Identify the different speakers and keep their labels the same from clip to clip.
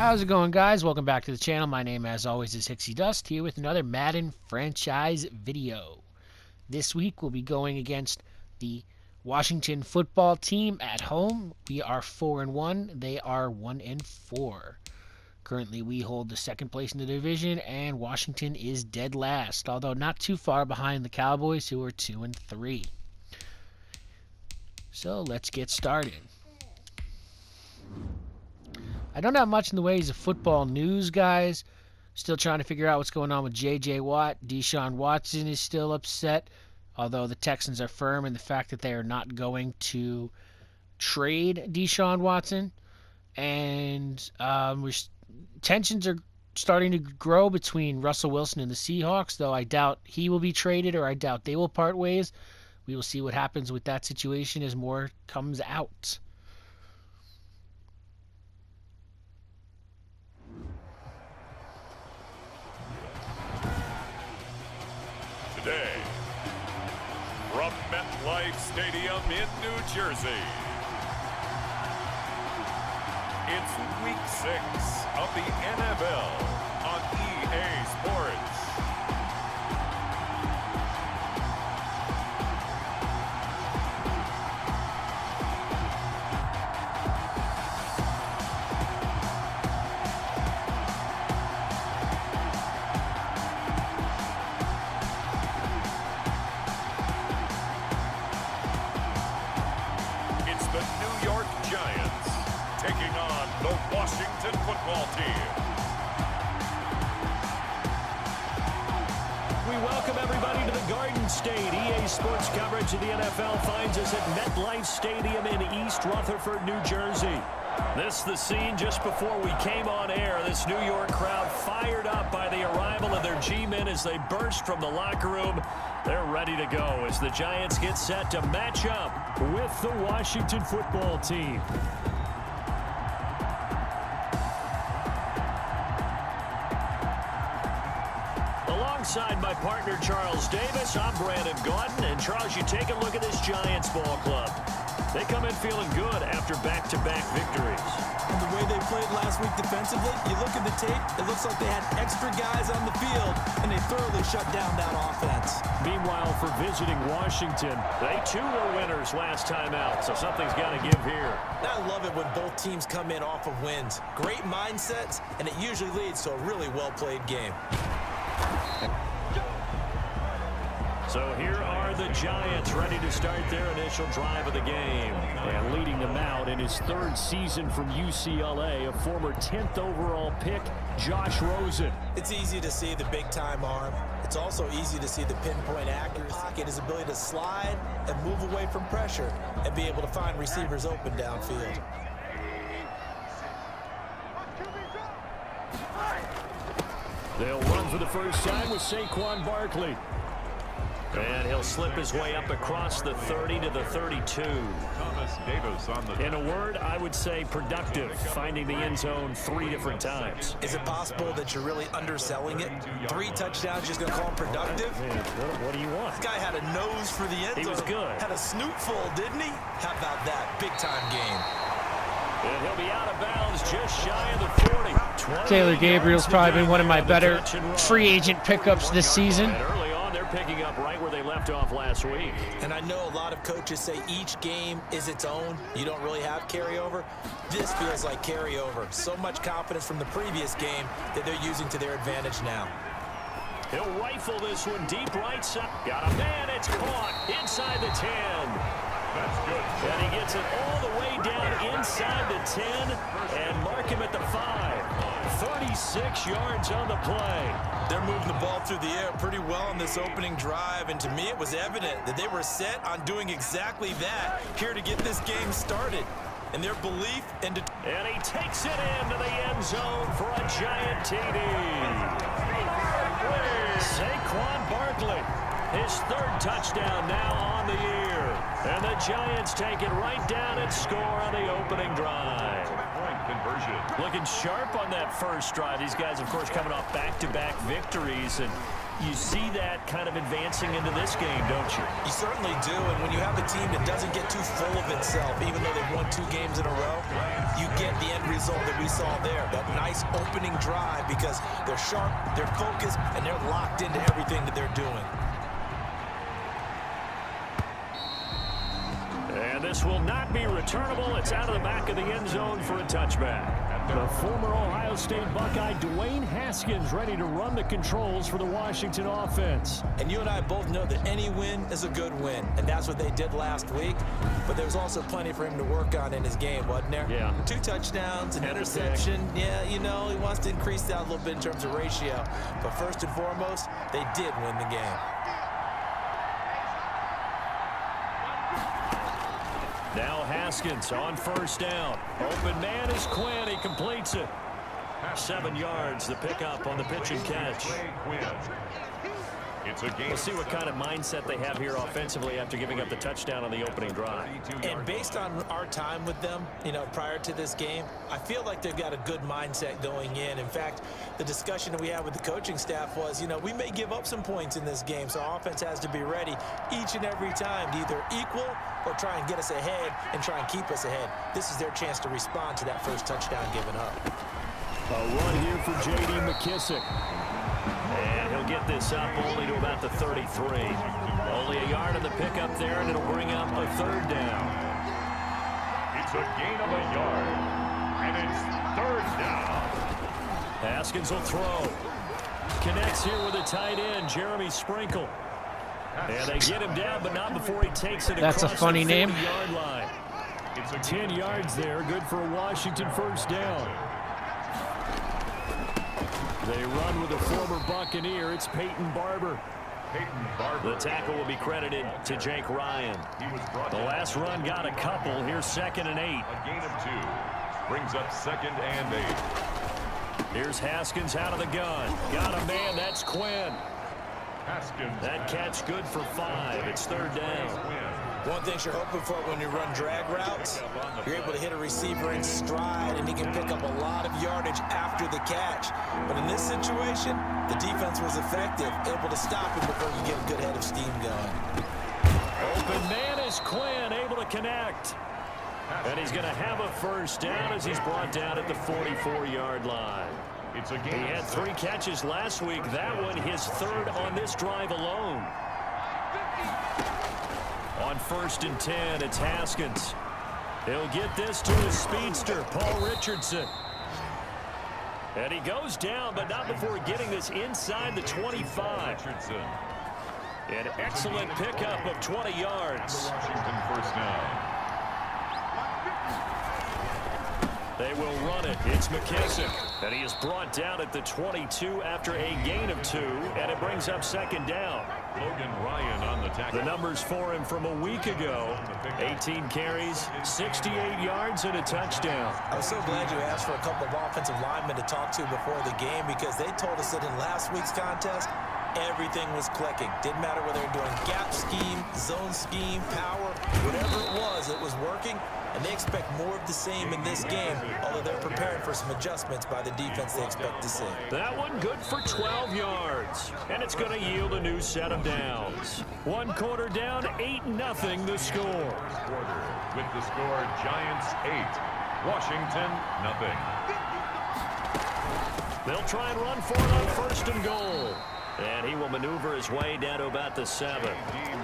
Speaker 1: How's it going, guys? Welcome back to the channel. My name, as always, is Hicksydust, here with another Madden franchise video. This week, we'll be going against the Washington football team at home. We are 4-1. They are 1-4. Currently, we hold the second place in the division, and Washington is dead last, although not too far behind the Cowboys, who are 2-3. So, let's get started. I don't have much in the ways of football news, guys. Still trying to figure out what's going on with J.J. Watt. Deshaun Watson is still upset, although the Texans are firm in the fact that they are not going to trade Deshaun Watson. And tensions are starting to grow between Russell Wilson and the Seahawks, though I doubt he will be traded, or I doubt they will part ways. We will see what happens with that situation as more comes out.
Speaker 2: Today, from MetLife Stadium in New Jersey, it's Week 6 of the NFL on EA Sports. Taking on the Washington football team.
Speaker 3: We welcome everybody to the Garden State. EA Sports coverage of the NFL finds us at MetLife Stadium in East Rutherford, New Jersey. This is the scene just before we came on air. This New York crowd fired up by the arrival of their G-men as they burst from the locker room. They're ready to go as the Giants get set to match up with the Washington football team. Alongside my partner, Charles Davis, I'm Brandon Gaudin. And, Charles, you take a look at this Giants ball club. They come in feeling good after back-to-back victories.
Speaker 4: And the way they played last week defensively, you look at the tape, it looks like they had extra guys on the field, and they thoroughly shut down that offense.
Speaker 3: Meanwhile, for visiting Washington, they too were winners last time out, so something's got to give here.
Speaker 4: I love it when both teams come in off of wins. Great mindsets, and it usually leads to a really well-played game.
Speaker 3: So here are the Giants ready to start their initial drive of the game. And leading them out in his third season from UCLA, a former 10th overall pick, Josh Rosen.
Speaker 4: It's easy to see the big-time arm. It's also easy to see the pinpoint accuracy, his ability to slide and move away from pressure and be able to find receivers open downfield.
Speaker 3: They'll run for the first time with Saquon Barkley. And he'll slip his way up across the 30 to the 32. In a word, I would say productive, finding the end zone 3 different times.
Speaker 4: Is it possible that you're really underselling it? 3 touchdowns, just going to call him productive?
Speaker 3: What do you want?
Speaker 4: This guy had a nose for the end zone.
Speaker 3: He was good.
Speaker 4: Had a snoot full, didn't he? How about that? Big-time game.
Speaker 3: And he'll be out of bounds just shy of the 40.
Speaker 1: Taylor Gabriel's probably been one of my better free agent pickups this season.
Speaker 3: And early on, they're picking up right where they left off last week.
Speaker 4: And I know a lot of coaches say each game is its own. You don't really have carryover. This feels like carryover. So much confidence from the previous game that they're using to their advantage now.
Speaker 3: He'll rifle this one deep right side. Got a man. It's caught inside the 10.
Speaker 2: That's good.
Speaker 3: And he gets it all the way down inside the 10 and mark him at the 5. 36 yards on the play.
Speaker 4: They're moving the ball through the air pretty well in this opening drive, and to me it was evident that they were set on doing exactly that here to get this game started. And their belief and
Speaker 3: he takes it into the end zone for a giant TD. Saquon Barkley, his 3rd touchdown now on the year. And the Giants take it right down and score on the opening drive.
Speaker 2: Conversion.
Speaker 3: Looking sharp on that first drive. These guys, of course, coming off back-to-back victories. And you see that kind of advancing into this game, don't you?
Speaker 4: You certainly do, and when you have a team that doesn't get too full of itself, even though they've won 2 games in a row, you get the end result that we saw there, that nice opening drive, because they're sharp, they're focused, and they're locked into everything that they're doing.
Speaker 3: And this will not be returnable. It's out of the back of the end zone for a touchback. The former Ohio State Buckeye Dwayne Haskins ready to run the controls for the Washington offense.
Speaker 4: And you and I both know that any win is a good win, and that's what they did last week. But there's also plenty for him to work on in his game, wasn't there?
Speaker 3: Yeah.
Speaker 4: 2 touchdowns, an interception. Yeah, you know, he wants to increase that a little bit in terms of ratio. But first and foremost, they did win the game.
Speaker 3: Now Haskins on first down. Open man is Quinn. He completes it. 7 yards, the pickup on the pitch and catch. We'll see what kind of mindset they have here offensively after giving up the touchdown on the opening drive.
Speaker 4: And based on our time with them, you know, prior to this game, I feel like they've got a good mindset going in. In fact, the discussion that we had with the coaching staff was, you know, we may give up some points in this game, so our offense has to be ready each and every time to either equal or try and get us ahead and try and keep us ahead. This is their chance to respond to that first touchdown given up.
Speaker 3: A run here for J.D. McKissick. And he'll get this up only to about the 33. Only a yard on the pickup there, and it'll bring up a 3rd down.
Speaker 2: It's a gain of a yard, and it's 3rd down.
Speaker 3: Haskins will throw. Connects here with a tight end, Jeremy Sprinkle. And they get him down, but not before he takes it across
Speaker 1: That's a funny
Speaker 3: the 40
Speaker 1: name.
Speaker 3: yard line. It's a 10 yards there, good for a Washington 1st down. They run with a former Buccaneer. It's Peyton Barber. The tackle will be credited to Jake Ryan. The last run got a couple. Here's 2nd and 8.
Speaker 2: A gain of 2 brings up 2nd and 8.
Speaker 3: Here's Haskins out of the gun. Got a man. That's Quinn.
Speaker 2: Haskins.
Speaker 3: That catch good for 5. It's 3rd down.
Speaker 4: One thing you're hoping for when you run drag routes, you're able to hit a receiver in stride, and he can pick up a lot of yardage after the catch. But in this situation, the defense was effective, able to stop him before you get a good head of steam going.
Speaker 3: Open man is Quinn, able to connect. And he's going to have a 1st down as he's brought down at the 44-yard line. He had 3 catches last week. That one his 3rd on this drive alone. On 1st and 10, it's Haskins. He'll get this to his speedster, Paul Richardson. And he goes down, but not before getting this inside the 25. An excellent pickup of 20 yards.
Speaker 2: Washington 1st down.
Speaker 3: They will run it. It's McKissick. And he is brought down at the 22 after a gain of 2. And it brings up 2nd down.
Speaker 2: Logan Ryan on the tackle.
Speaker 3: The numbers for him from a week ago. 18 carries, 68 yards, and a touchdown.
Speaker 4: I was so glad you asked for a couple of offensive linemen to talk to before the game, because they told us that in last week's contest, everything was clicking. Didn't matter whether they were doing gap scheme, zone scheme, power, whatever it was working. And they expect more of the same in this game, although they're preparing for some adjustments by the defense they expect to see.
Speaker 3: That one good for 12 yards. And it's going to yield a new set of downs. 1 quarter down, 8-0 the score.
Speaker 2: With the score, Giants 8, Washington 0.
Speaker 3: They'll try and run for it on 1st and goal. And he will maneuver his way down to about the 7.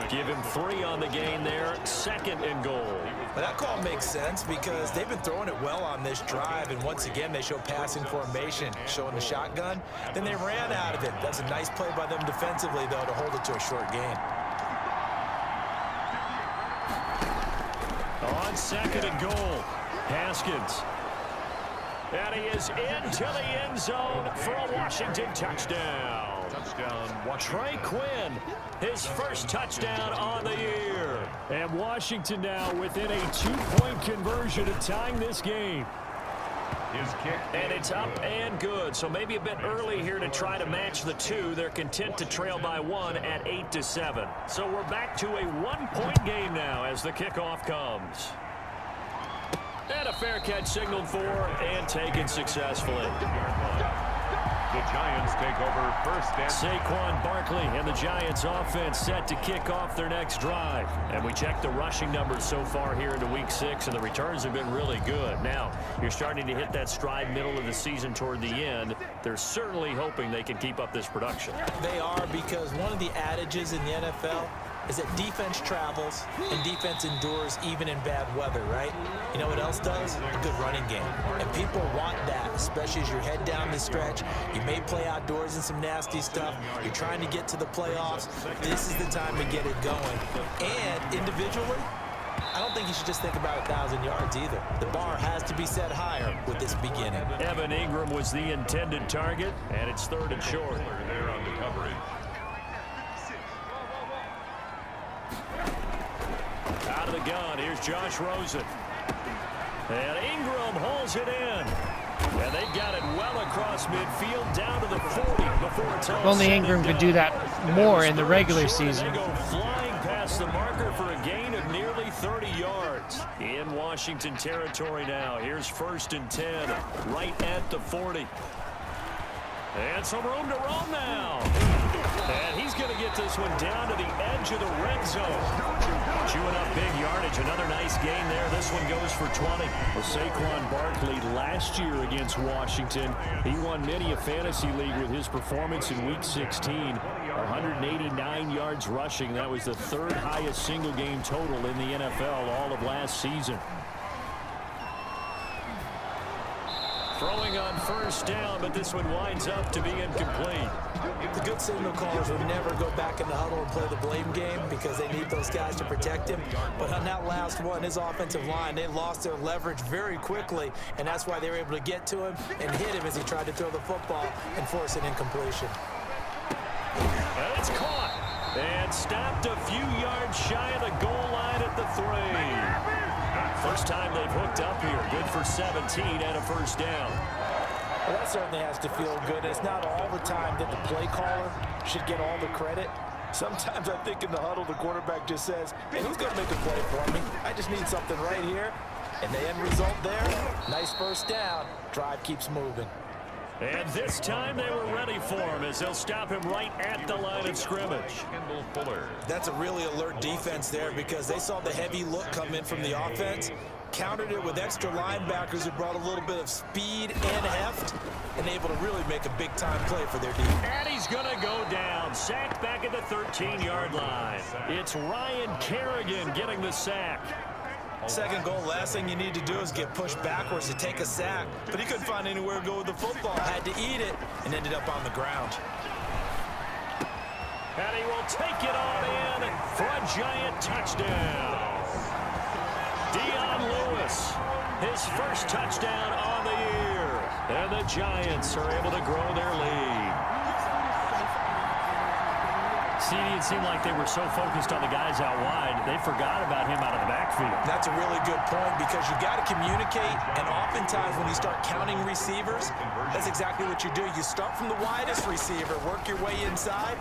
Speaker 3: Give him 3 on the gain there. 2nd and goal.
Speaker 4: Well, that call makes sense because they've been throwing it well on this drive, and once again they show passing formation, showing the shotgun. Then they ran out of it. That's a nice play by them defensively, though, to hold it to a short gain.
Speaker 3: On 2nd and goal, Haskins. And he is into the end zone for a Washington touchdown. Trey Quinn, his 1st touchdown on the year. And Washington now within a 2-point conversion of tying this game.
Speaker 2: His kick.
Speaker 3: And it's up and good. So maybe a bit early here to try to match the 2. They're content to trail by 1 at 8-7. So we're back to a 1-point game now as the kickoff comes. And a fair catch signaled for and taken successfully.
Speaker 2: the Giants take over first and
Speaker 3: Saquon, Barkley, and the Giants offense set to kick off their next drive. And we checked the rushing numbers so far here into Week 6, and the returns have been really good. Now, you're starting to hit that stride middle of the season toward the end. They're certainly hoping they can keep up this production.
Speaker 4: They are, because one of the adages in the NFL is that defense travels and defense endures even in bad weather, right? You know what else does? A good running game. And people want that, especially as you head down the stretch. You may play outdoors in some nasty stuff. You're trying to get to the playoffs. This is the time to get it going. And individually, I don't think you should just think about 1,000 yards either. The bar has to be set higher with this beginning.
Speaker 3: Evan Ingram was the intended target, and it's 3rd and short.
Speaker 2: there on the coverage.
Speaker 3: Out of the gun, here's Josh Rosen. And Ingram holds it in. And they've got it well across midfield down to the 40 before it's all
Speaker 1: If only
Speaker 3: said
Speaker 1: Ingram
Speaker 3: and
Speaker 1: could
Speaker 3: done.
Speaker 1: do that more in the regular season.
Speaker 3: They go flying past the marker for a gain of nearly 30 yards. In Washington territory now. Here's 1st and 10, right at the 40. And some room to roam now. And he's going to get this one down to the edge of the red zone. Chewing up big yardage. Another nice gain there. This one goes for 20. Well, Saquon Barkley last year against Washington, he won many a fantasy league with his performance in Week 16. 189 yards rushing. That was the 3rd highest single game total in the NFL all of last season. Throwing on 1st down, but this one winds up to be incomplete.
Speaker 4: The good signal callers would never go back in the huddle and play the blame game because they need those guys to protect him. But on that last one, his offensive line, they lost their leverage very quickly, and that's why they were able to get to him and hit him as he tried to throw the football and force an incompletion.
Speaker 3: And it's caught and stopped a few yards shy of the goal line at the 3. First time they've hooked up here. Good for 17 and a 1st down.
Speaker 4: Well, that certainly has to feel good. It's not all the time that the play caller should get all the credit. Sometimes I think in the huddle, the quarterback just says, hey, who's going to make a play for me? I just need something right here. And the end result there, nice 1st down. Drive keeps moving.
Speaker 3: And this time they were ready for him as they'll stop him right at the line of scrimmage.
Speaker 4: That's a really alert defense there because they saw the heavy look come in from the offense, countered it with extra linebackers who brought a little bit of speed and heft, and able to really make a big-time play for their defense.
Speaker 3: And he's going to go down. Sacked back at the 13-yard line. It's Ryan Kerrigan getting the sack.
Speaker 4: Second goal, last thing you need to do is get pushed backwards to take a sack. But he couldn't find anywhere to go with the football. Had to eat it and ended up on the ground.
Speaker 3: And he will take it all in for a giant touchdown. Dion Lewis, his 1st touchdown on the year. And the Giants are able to grow their lead. See, it seemed like they were so focused on the guys out wide, they forgot about him out of the backfield.
Speaker 4: That's a really good point because you got to communicate, and oftentimes when you start counting receivers, that's exactly what you do. You start from the widest receiver, work your way inside.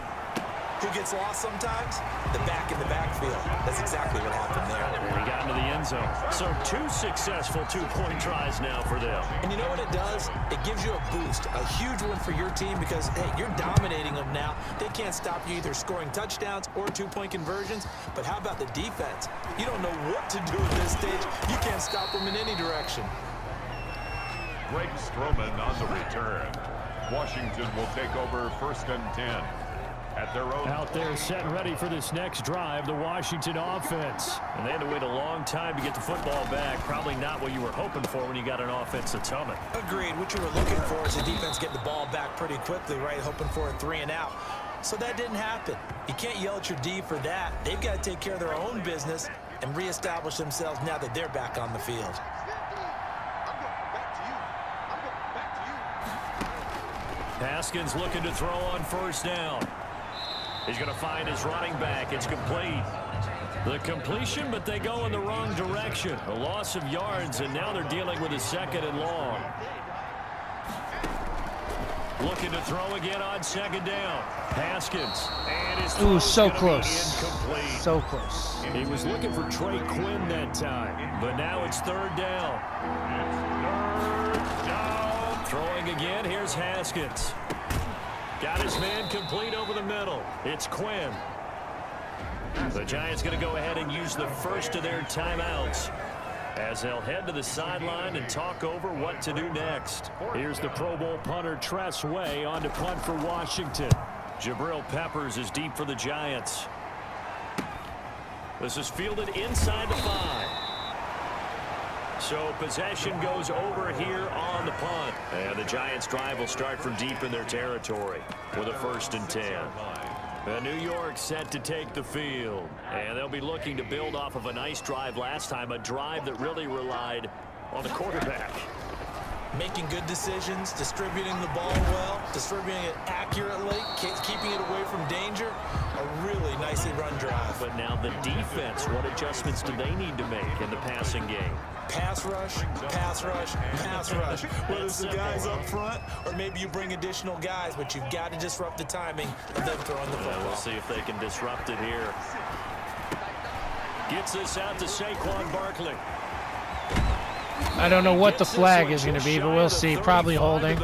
Speaker 4: Who gets lost sometimes? The back in the backfield. That's exactly what happened there.
Speaker 3: And he got into the end zone. So 2 successful 2-point tries now for them.
Speaker 4: And you know what it does? It gives you a boost, a huge one for your team because, hey, you're dominating them now. They can't stop you either scoring touchdowns or 2-point conversions. But how about the defense? You don't know what to do at this stage. You can't stop them in any direction.
Speaker 2: Greg Stroman on the return. Washington will take over 1st and 10. At their own.
Speaker 3: Out there set and ready for this next drive, the Washington offense. And they had to wait a long time to get the football back. Probably not what you were hoping for when you got an offense that's humming.
Speaker 4: Agreed. What you were looking for is the defense getting the ball back pretty quickly, right? Hoping for a 3 and out. So that didn't happen. You can't yell at your D for that. They've got to take care of their own business and reestablish themselves now that they're back on the field.
Speaker 3: Haskins looking to throw on 1st down. He's going to find his running back. It's complete. The completion, but they go in the wrong direction. A loss of yards, and now they're dealing with a 2nd and long. Looking to throw again on 2nd down. Haskins. And his
Speaker 1: Ooh, so
Speaker 3: gonna be
Speaker 1: close.
Speaker 3: incomplete.
Speaker 1: So close.
Speaker 3: He was looking for Trey Quinn that time, but now it's 3rd down. Throwing again, here's Haskins. Got his man complete over the middle. It's Quinn. The Giants going to go ahead and use the first of their timeouts as they'll head to the sideline and talk over what to do next. Here's the Pro Bowl punter Tress Way on to punt for Washington. Jabril Peppers is deep for the Giants. This is fielded inside the 5. So possession goes over here on the punt. And the Giants drive will start from deep in their territory with a 1st and 10. New York set to take the field. And they'll be looking to build off of a nice drive last time, a drive that really relied on the quarterback.
Speaker 4: Making good decisions, distributing the ball well, distributing it accurately, keeping it away from danger. A really nicely run drive.
Speaker 3: But now the defense, what adjustments do they need to make in the passing game?
Speaker 4: Pass rush, pass rush, pass rush. Whether it's the guys up front or maybe you bring additional guys, but you've got to disrupt the timing of them throwing the football.
Speaker 3: We'll see if they can disrupt it here. Gets this out to Saquon Barkley.
Speaker 1: I don't know what the flag is going to be, but we'll see. Probably holding.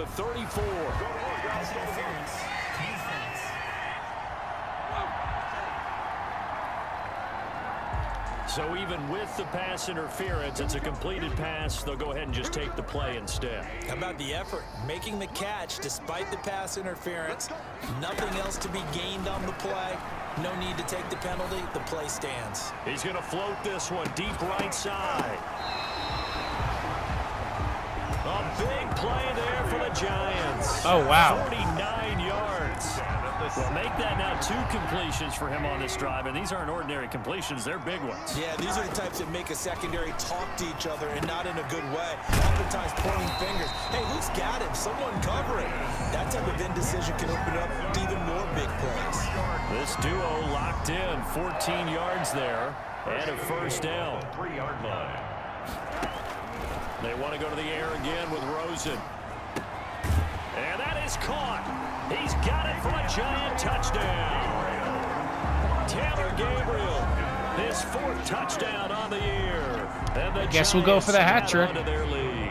Speaker 3: So even with the pass interference, it's a completed pass. They'll go ahead and just take the play instead.
Speaker 4: How about the effort? Making the catch despite the pass interference. Nothing else to be gained on the play. No need to take the penalty. The play stands.
Speaker 3: He's going to float this one deep right side. A big play there for the Giants.
Speaker 1: Oh, wow.
Speaker 3: 49 yards. Well, make that now 2 completions for him on this drive, and these aren't ordinary completions. They're big ones.
Speaker 4: Yeah, these are the types that make a secondary talk to each other and not in a good way. Oftentimes pointing fingers. Hey, who's got him? Someone covering. That type of indecision can open up even more big plays.
Speaker 3: This duo locked in. 14 yards there and a 1st down.
Speaker 2: 3-yard line.
Speaker 3: They want to go to the air again with Rosen. And that is caught. He's got it for a Giant touchdown. Taylor Gabriel, his 4th touchdown on the year. And the
Speaker 1: Guess we'll go for the hat trick.
Speaker 3: Their lead.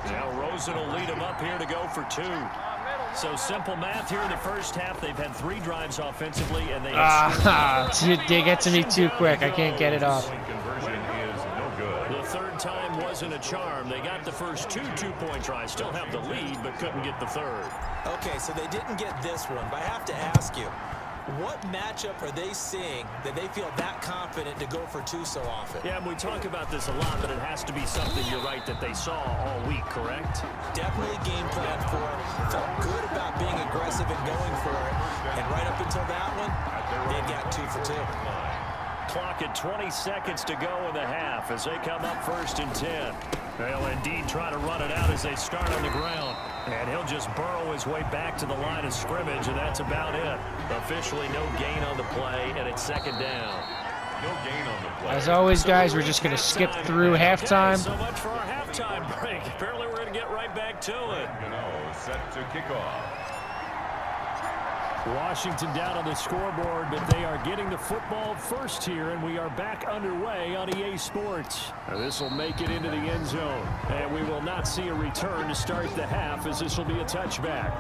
Speaker 3: Now Rosen will lead them up here to go for 2. So simple math here in the first half. They've had 3 drives offensively, and they
Speaker 1: they get to me too quick. I can't get it off.
Speaker 2: Conversion is no good.
Speaker 3: The 3rd time wasn't a charm. They got the first 2 two-point tries. Still have the lead, but couldn't get the 3rd.
Speaker 4: Okay, so they didn't get this one, but I have to ask you, what matchup are they seeing that they feel that confident to go for 2 so often?
Speaker 3: Yeah, we talk about this a lot, but it has to be something, you're right, that they saw all week, correct?
Speaker 4: Definitely game plan for it. Felt good about being aggressive and going for it. And right up until that one, they got 2 for 2.
Speaker 3: Clock at 20 seconds to go in the half as they come up 1st and 10. They'll indeed try to run it out as they start on the ground. And he'll just burrow his way back to the line of scrimmage, and that's about it. Officially no gain on the play, and it's 2nd down.
Speaker 2: No gain on the play.
Speaker 1: As always, guys, we're just going to skip through halftime.
Speaker 3: Okay, so much for our halftime break. Apparently we're going to get right back to it.
Speaker 2: Set to kick off.
Speaker 3: Washington down on the scoreboard, but they are getting the football first here, and we are back underway on EA Sports. This will make it into the end zone, and we will not see a return to start the half, as this will be a touchback.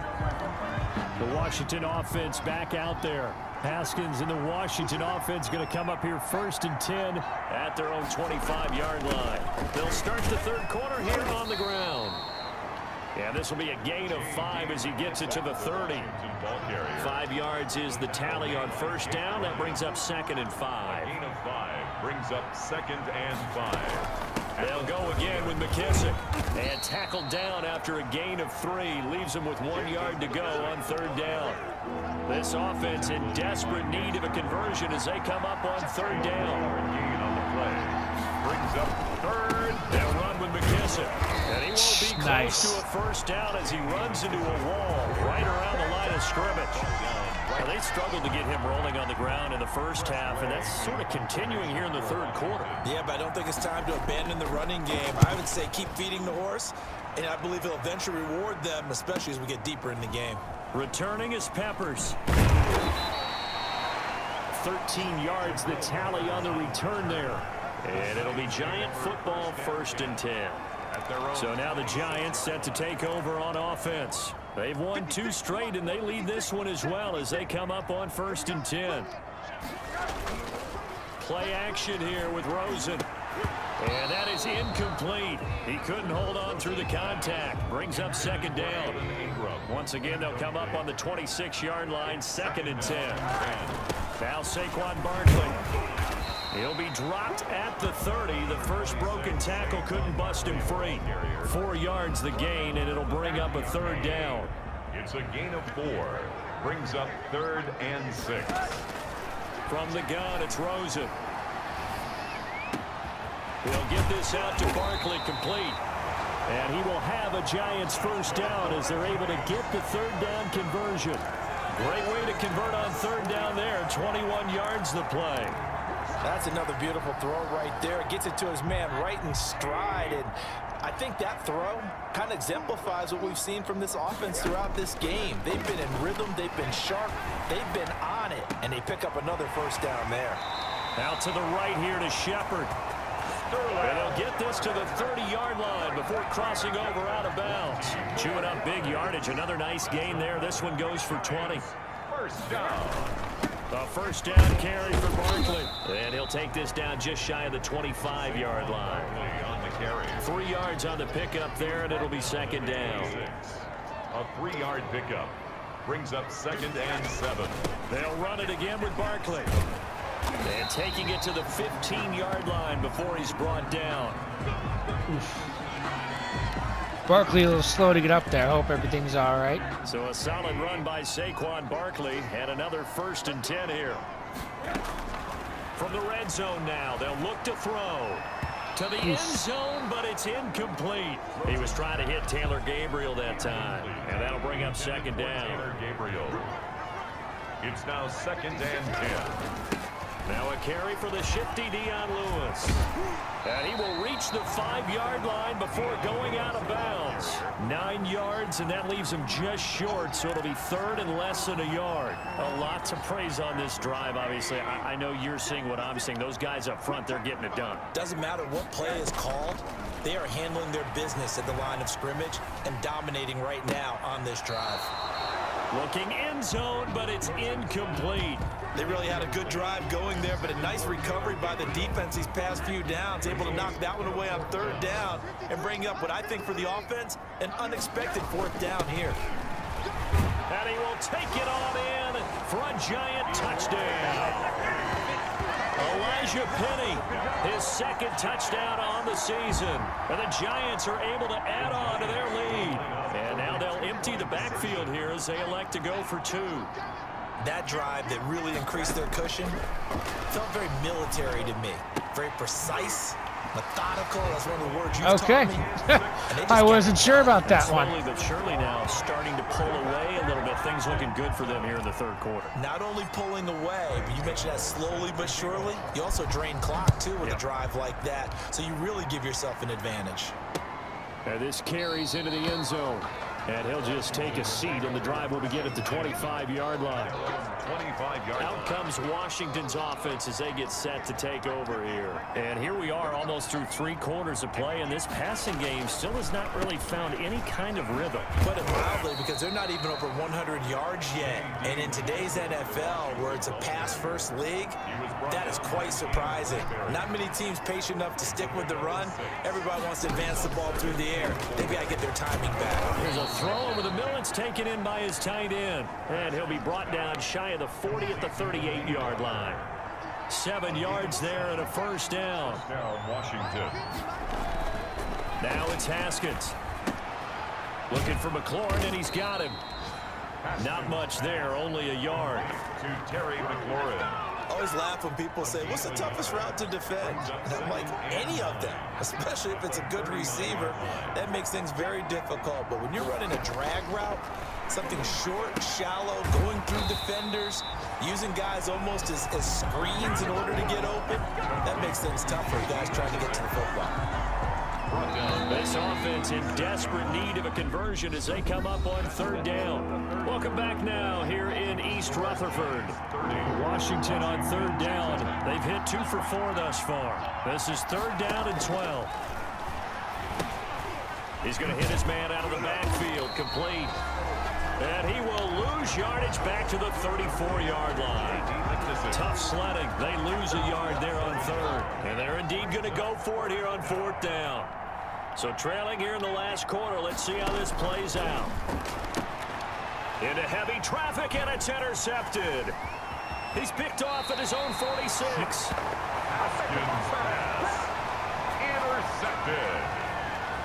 Speaker 3: The Washington offense back out there. Haskins and the Washington offense going to come up here 1st and 10 at their own 25-yard line. They'll start the 3rd quarter here on the ground. And this will be a gain of 5 as he gets it to the 30. 5 yards is the tally on 1st down. That brings up 2nd and 5.
Speaker 2: Gain of 5 brings up 2nd and 5.
Speaker 3: They'll go again with McKissick. And tackled down after a gain of 3. Leaves him with 1 yard to go on 3rd down. This offense in desperate need of a conversion as they come up on 3rd down.
Speaker 2: Gain on the play. Brings up 3rd.
Speaker 3: They'll run with McKissick. And he won't be close to a 1st down as he runs into a wall right around the line of scrimmage. Well, they struggled to get him rolling on the ground in the first half, and that's sort of continuing here in the 3rd quarter.
Speaker 4: Yeah, but I don't think it's time to abandon the running game. I would say keep feeding the horse, and I believe he'll eventually reward them, especially as we get deeper in the game. Returning is Peppers.
Speaker 3: 13 yards the tally on the return there. And it'll be Giant football 1st and 10. So now the Giants set to take over on offense. They've won 2 straight, and they lead this one as well as they come up on 1st and 10. Play action here with Rosen. And that is incomplete. He couldn't hold on through the contact. Brings up 2nd down. Once again, they'll come up on the 26-yard line, 2nd and 10. Now Saquon Barkley. He'll be dropped at the 30. The first broken tackle couldn't bust him free. 4 yards the gain, and it'll bring up a 3rd down.
Speaker 2: It's a gain of 4. Brings up 3rd and 6.
Speaker 3: From the gun, it's Rosen. He'll get this out to Barkley, complete. And he will have a Giants 1st down as they're able to get the 3rd down conversion. Great way to convert on 3rd down there. 21 yards the play.
Speaker 4: That's another beautiful throw right there. Gets it to his man right in stride. And I think that throw kind of exemplifies what we've seen from this offense throughout this game. They've been in rhythm. They've been sharp. They've been on it. And they pick up another 1st down there.
Speaker 3: Out to the right here to Shepard. And they'll get this to the 30-yard line before crossing over out of bounds. Chewing up big yardage. Another nice gain there. This one goes for 20.
Speaker 2: 1st down.
Speaker 3: A 1st down carry for Barkley. And he'll take this down just shy of the 25-yard line.
Speaker 2: On the carry.
Speaker 3: 3 yards on the pickup there, and it'll be 2nd down.
Speaker 2: A 3-yard pickup. Brings up 2nd and 7.
Speaker 3: They'll run it again with Barkley. And taking it to the 15-yard line before he's brought down.
Speaker 1: Barkley a little slow to get up there. I hope everything's all right.
Speaker 3: So a solid run by Saquon Barkley, and another 1st and 10 here. From the red zone now, they'll look to throw. To the end zone, but it's incomplete. He was trying to hit Taylor Gabriel that time, and that'll bring up 2nd down.
Speaker 2: Taylor Gabriel. It's now 2nd and 10.
Speaker 3: Now a carry for the shifty Dion Lewis. And he will reach the 5-yard line before going out of bounds. 9 yards, and that leaves him just short, so it'll be 3rd and less than a yard. A lot to praise on this drive, obviously. I know you're seeing what I'm seeing. Those guys up front, they're getting it done.
Speaker 4: Doesn't matter what play is called. They are handling their business at the line of scrimmage and dominating right now on this drive.
Speaker 3: Looking end zone, but it's incomplete.
Speaker 4: They really had a good drive going there, but a nice recovery by the defense these past few downs, able to knock that one away on 3rd down and bring up what I think for the offense, an unexpected 4th down here.
Speaker 3: And he will take it on in for a Giant touchdown. Elijah Penny, his 2nd touchdown on the season. And the Giants are able to add on to their lead. And now they'll empty the backfield here as they elect to go for 2.
Speaker 4: That drive that really increased their cushion felt very military to me. Very precise, methodical. That's one of the words you taught me.
Speaker 1: I wasn't sure about that one.
Speaker 3: Slowly but surely now starting to pull away a little bit. Things looking good for them here in the 3rd quarter.
Speaker 4: Not only pulling away, but you mentioned that slowly but surely. You also drain clock, too, with a drive like that. So you really give yourself an advantage.
Speaker 3: And this carries into the end zone. And he'll just take a seat, and the drive will begin at the 25-yard line.
Speaker 2: 25-yard
Speaker 3: Out comes Washington's offense as they get set to take over here. And here we are almost through 3 quarters of play, and this passing game still has not really found any kind of rhythm.
Speaker 4: Put it mildly, because they're not even over 100 yards yet. And in today's NFL, where it's a pass-first league, that is quite surprising. Not many teams patient enough to stick with the run. Everybody wants to advance the ball through the air. They've got to get their timing back.
Speaker 3: Here's a throw over the middle. It's taken in by his tight end. And he'll be brought down shy of the 40 at the 38-yard line. 7 yards there and a 1st down.
Speaker 2: Now Washington.
Speaker 3: Now it's Haskins. Looking for McLaurin, and he's got him. Not much there, only a yard.
Speaker 2: To Terry McLaurin.
Speaker 4: Always laugh when people say, what's the toughest route to defend? And I'm like, any of them, especially if it's a good receiver. That makes things very difficult. But when you're running a drag route, something short, shallow, going through defenders, using guys almost as screens in order to get open, that makes things tough for guys trying to get to the football.
Speaker 3: This offense in desperate need of a conversion as they come up on 3rd down. Welcome back now here in East Rutherford. Washington on 3rd down. They've hit 2 for 4 thus far. This is 3rd down and 12. He's going to hit his man out of the backfield, complete. And he will lose yardage back to the 34-yard line. Tough sledding. They lose a yard there on third. And they're indeed going to go for it here on fourth down. So trailing here in the last quarter. Let's see how this plays out. Into heavy traffic, and it's intercepted. He's picked off at his own 46.
Speaker 2: Haskins pass. Intercepted.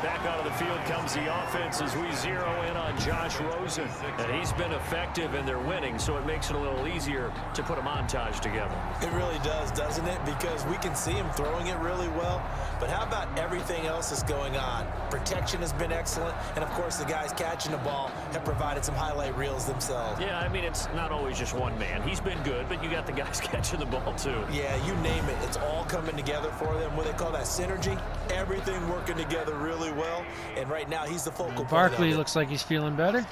Speaker 3: Back onto the field comes the offense as we zero in on Josh Rosen. And he's been effective, and they're winning, so it makes it a little easier to put a montage together.
Speaker 4: It really does, doesn't it? Because we can see him throwing it really well. But how about everything else that's going on? Protection has been excellent. And, of course, the guys catching the ball have provided some highlight reels themselves.
Speaker 3: Yeah, I mean, it's not always just one man. He's been good, but you got the guys catching the ball, too.
Speaker 4: Yeah, you name it. It's all coming together for them. What they call that synergy. Everything working together really well. And right now, he's the focal point.
Speaker 1: Barkley looks like he's feeling better.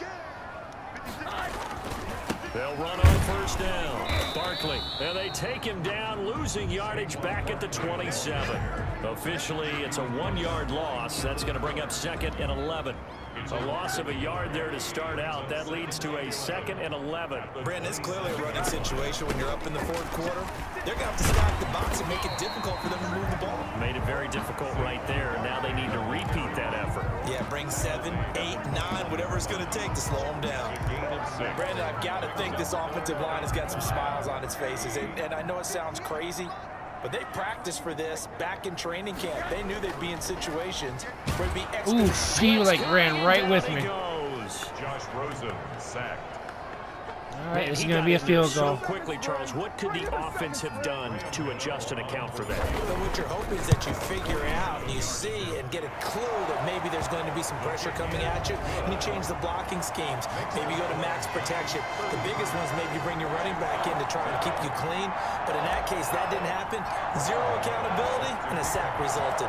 Speaker 3: They'll run on first down. Barkley, and they take him down, losing yardage back at the 27. Officially, it's a 1-yard loss. That's going to bring up 2nd and 11. A loss of a yard there to start out. That leads to a 2nd and 11.
Speaker 4: Brandon, it's clearly a running situation when you're up in the fourth quarter. They're going to have to stack the box and make it difficult for them to move the ball.
Speaker 3: Made it very difficult right there. Now they need to repeat that effort.
Speaker 4: Yeah, bring 7, 8, 9, whatever it's going to take to slow them down. Brandon, I've got to think this offensive line has got some smiles on its faces. And I know it sounds crazy, but they practiced for this back in training camp. They knew they'd be in situations where it'd be extra.
Speaker 1: Ooh, she like ran right with me.
Speaker 2: Josh Rosen sacked.
Speaker 1: All right, this is going to be a field goal.
Speaker 3: So quickly, Charles, what could the offense have done to adjust and account for that?
Speaker 4: But what you're hoping is that you figure out and you see and get a clue that maybe there's going to be some pressure coming at you, and you change the blocking schemes. Maybe you go to max protection. The biggest one is maybe you bring your running back in to try and keep you clean. But in that case, that didn't happen. 0 accountability, and a sack resulted.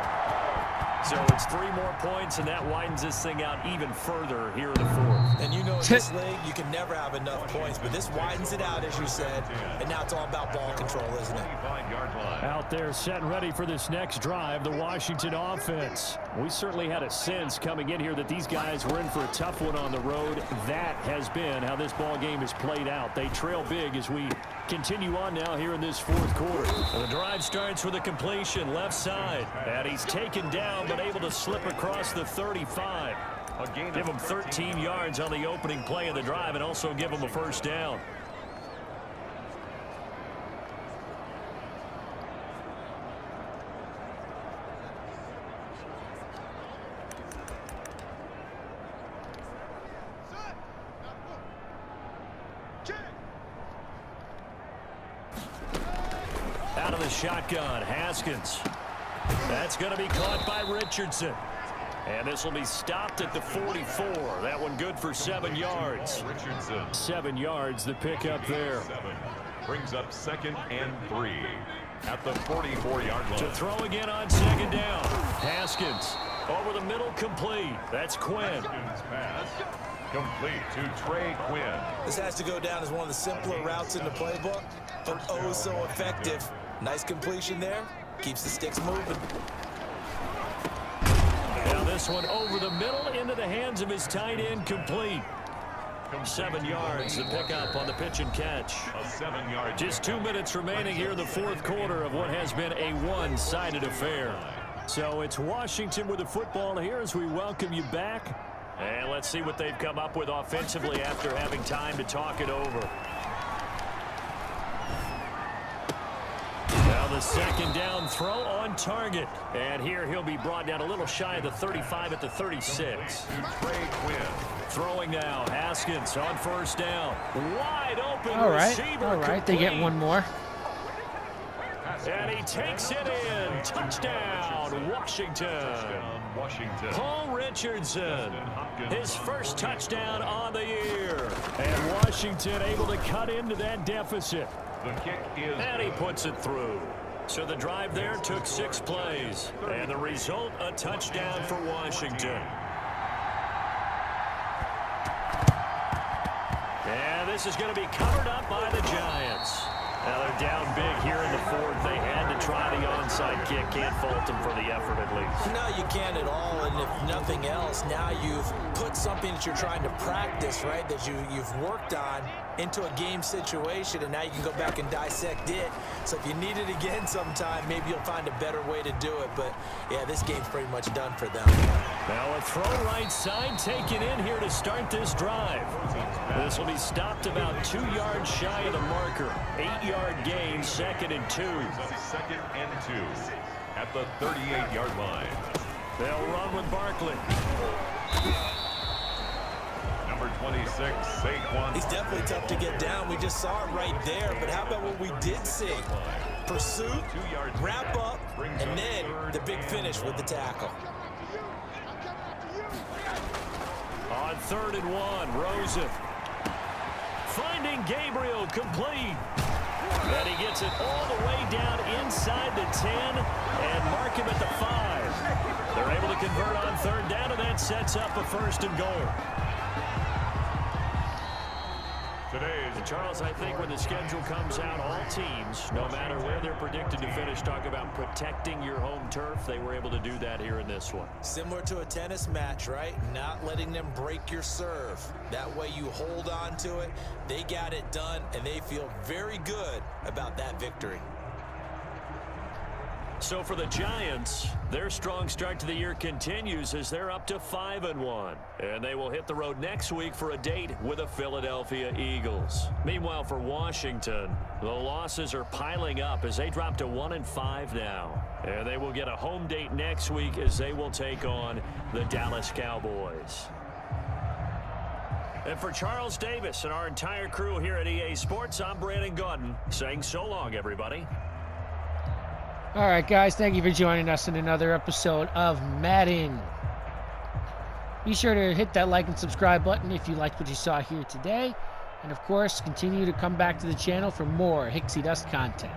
Speaker 3: So it's 3 more points, and that widens this thing out even further here in the fourth.
Speaker 4: And you know in this league, you can never have enough points, but this widens it out, as you said, and now it's all about ball control, isn't it?
Speaker 3: Out there set and ready for this next drive, the Washington offense. We certainly had a sense coming in here that these guys were in for a tough one on the road. That has been how this ball game has played out. They trail big as we continue on now here in this fourth quarter. The drive starts with a completion left side, and he's taken down but able to slip across the 35. Give him 13 yards on the opening play of the drive and also give him a first down. Out of the shotgun, Haskins. That's going to be caught by Richardson. And this will be stopped at the 44. That one good for 7 yards.
Speaker 2: Richardson.
Speaker 3: 7 yards, the pickup there.
Speaker 2: 7 brings up 2nd and 3 at the 44-yard line.
Speaker 3: To throw again on 2nd down. Haskins over the middle, complete. That's Quinn.
Speaker 2: Haskins pass complete to Trey Quinn.
Speaker 4: This has to go down as one of the simpler routes in the playbook, but oh so effective. Nice completion there. Keeps the sticks moving.
Speaker 3: Now this one over the middle into the hands of his tight end, complete. 7 yards to pick up on the pitch and catch.
Speaker 2: A 7-yard.
Speaker 3: Just 2 minutes remaining here in the fourth quarter of what has been a one-sided affair. So it's Washington with the football here as we welcome you back. And let's see what they've come up with offensively after having time to talk it over. Now the 2nd down throw on target. And here he'll be brought down a little shy of the 35 at the 36.
Speaker 2: Trey Quinn.
Speaker 3: Throwing now, Haskins on first down. Wide open receiver.
Speaker 1: All right, they get one more.
Speaker 3: And he takes it in. Touchdown, Washington. Paul Richardson, his first touchdown on the year. And Washington able to cut into that deficit.
Speaker 2: The kick is.
Speaker 3: And he puts it through. So the drive there took 6 plays. And the result, a touchdown for Washington. And this is going to be covered up by the Giants. Now they're down big here in the fourth. They had to try the onside kick. Can't fault him for the effort at least.
Speaker 4: No, you can't at all. And if nothing else, now you've put something that you're trying to practice, right, that you've worked on into a game situation, and now you can go back and dissect it. So if you need it again sometime, maybe you'll find a better way to do it. But, yeah, this game's pretty much done for them.
Speaker 3: Now a throw right side taken in here to start this drive. This will be stopped about 2 yards shy of the marker. 8-yard gain, 2nd and 2.
Speaker 2: 2nd and 2 at the 38-yard line.
Speaker 3: They'll run with Barkley.
Speaker 2: Number 26, Saquon.
Speaker 4: He's definitely tough to get down. We just saw it right there. But how about what we did see? Pursuit, wrap up, and then the big finish with the tackle.
Speaker 3: On 3rd and 1, Rosen. Finding Gabriel, complete. And he gets it all the way down inside the 10 and mark him at the 5. They're able to convert on 3rd down, and that sets up a 1st and goal. And Charles, I think when the schedule comes out, all teams, no matter where they're predicted to finish, talk about protecting your home turf. They were able to do that here in this one.
Speaker 4: Similar to a tennis match, right? Not letting them break your serve. That way you hold on to it. They got it done, and they feel very good about that victory.
Speaker 3: So for the Giants, their strong start to the year continues as they're up to 5-1. And they will hit the road next week for a date with the Philadelphia Eagles. Meanwhile, for Washington, the losses are piling up as they drop to 1-5 now. And they will get a home date next week as they will take on the Dallas Cowboys. And for Charles Davis and our entire crew here at EA Sports, I'm Brandon Gaudin saying so long, everybody.
Speaker 1: All right, guys, thank you for joining us in another episode of Madden. Be sure to hit that like and subscribe button if you liked what you saw here today. And, of course, continue to come back to the channel for more Hicksydust content.